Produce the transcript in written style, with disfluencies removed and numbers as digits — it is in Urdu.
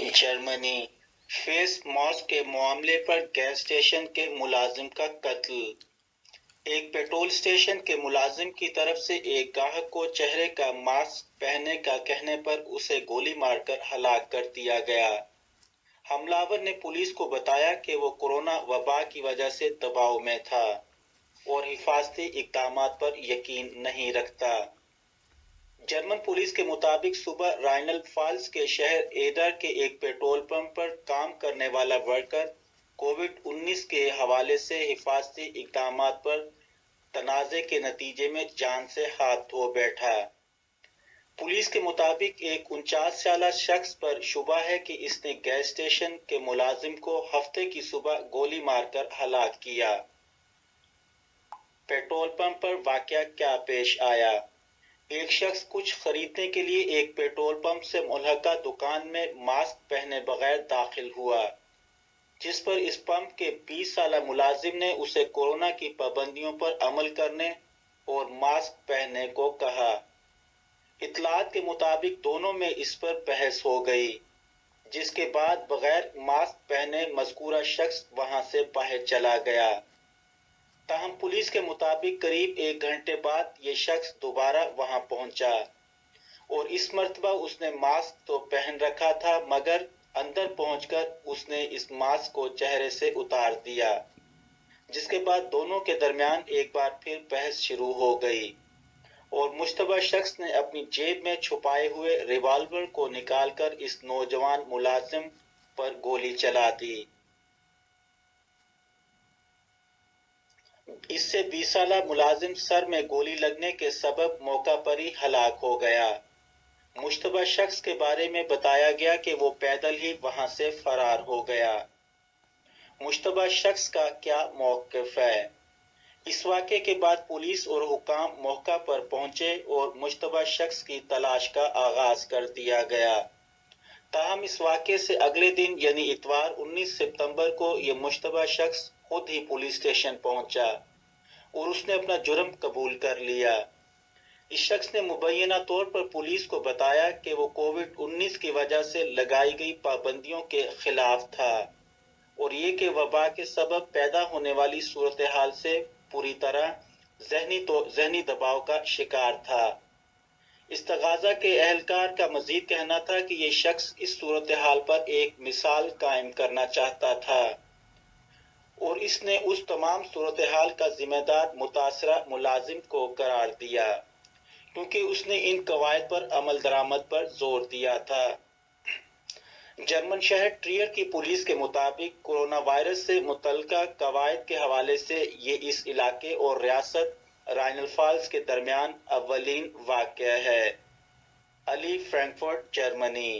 جرمنی فیس ماسک کے معاملے پر گیس اسٹیشن کے ملازم کا قتل۔ ایک پیٹرول اسٹیشن کے ملازم کی طرف سے ایک گاہک کو چہرے کا ماسک پہننے کا کہنے پر اسے گولی مار کر ہلاک کر دیا گیا۔ حملہ نے پولیس کو بتایا کہ وہ کورونا وبا کی وجہ سے دباؤ میں تھا اور حفاظتی اقدامات پر یقین نہیں رکھتا۔ جرمن پولیس کے مطابق صبح رائنل فالز کے شہر ایڈر کے ایک پیٹرول پمپ پر کام کرنے والا ورکر کووڈ-19 کے حوالے سے حفاظتی اقدامات پر تنازع کے نتیجے میں جان سے ہاتھ دھو بیٹھا۔ پولیس کے مطابق ایک 49 سالہ شخص پر شبہ ہے کہ اس نے گیس اسٹیشن کے ملازم کو ہفتے کی صبح گولی مار کر ہلاک کیا۔ پیٹرول پمپ پر واقعہ کیا پیش آیا؟ ایک شخص کچھ خریدنے کے لیے ایک پیٹرول پمپ سے ملحقہ دکان میں ماسک پہنے بغیر داخل ہوا، جس پر اس پمپ کے 20 سالہ ملازم نے اسے کورونا کی پابندیوں پر عمل کرنے اور ماسک پہننے کو کہا۔ اطلاعات کے مطابق دونوں میں اس پر بحث ہو گئی، جس کے بعد بغیر ماسک پہنے مذکورہ شخص وہاں سے باہر چلا گیا۔ تاہم پولیس کے مطابق قریب 1 گھنٹے بعد یہ شخص دوبارہ وہاں پہنچا اور اس مرتبہ اس نے ماسک تو پہن رکھا تھا، مگر اندر پہنچ کر اس نے اس ماسک کو چہرے سے اتار دیا، جس کے بعد دونوں کے درمیان ایک بار پھر بحث شروع ہو گئی اور مشتبہ شخص نے اپنی جیب میں چھپائے ہوئے ریوالور کو نکال کر اس نوجوان ملازم پر گولی چلا دی۔ اس سے 20 سالہ ملازم سر میں گولی لگنے کے سبب موقع پر ہی ہلاک ہو گیا۔ مشتبہ شخص کے بارے میں بتایا گیا کہ وہ پیدل ہی وہاں سے فرار ہو گیا۔ مشتبہ شخص کا کیا موقف ہے؟ اس واقعے کے بعد پولیس اور حکام موقع پر پہنچے اور مشتبہ شخص کی تلاش کا آغاز کر دیا گیا۔ تاہم اس واقعے سے اگلے دن یعنی اتوار 19 ستمبر کو یہ مشتبہ شخص خود ہی پولیس اسٹیشن پہنچا اور اس نے اپنا جرم قبول کر لیا۔ اس شخص نے مبینہ طور پر پولیس کو بتایا کہ وہ کووڈ-19 کی وجہ سے لگائی گئی پابندیوں کے خلاف تھا اور یہ کہ وبا کے سبب پیدا ہونے والی صورتحال سے پوری طرح ذہنی دباؤ کا شکار تھا۔ اس تغاضا کے اہلکار کا مزید کہنا تھا کہ یہ شخص اس صورتحال پر ایک مثال قائم کرنا چاہتا تھا اور اس نے اس تمام صورتحال کا ذمہ دار متاثرہ ملازم کو قرار دیا، کیونکہ اس نے ان قواعد پر عمل درآمد پر زور دیا تھا۔ جرمن شہر ٹریئر کی پولیس کے مطابق کورونا وائرس سے متعلقہ قواعد کے حوالے سے یہ اس علاقے اور ریاست رائنل فالز کے درمیان اولین واقعہ ہے۔ علی، فرینکفرٹ، جرمنی۔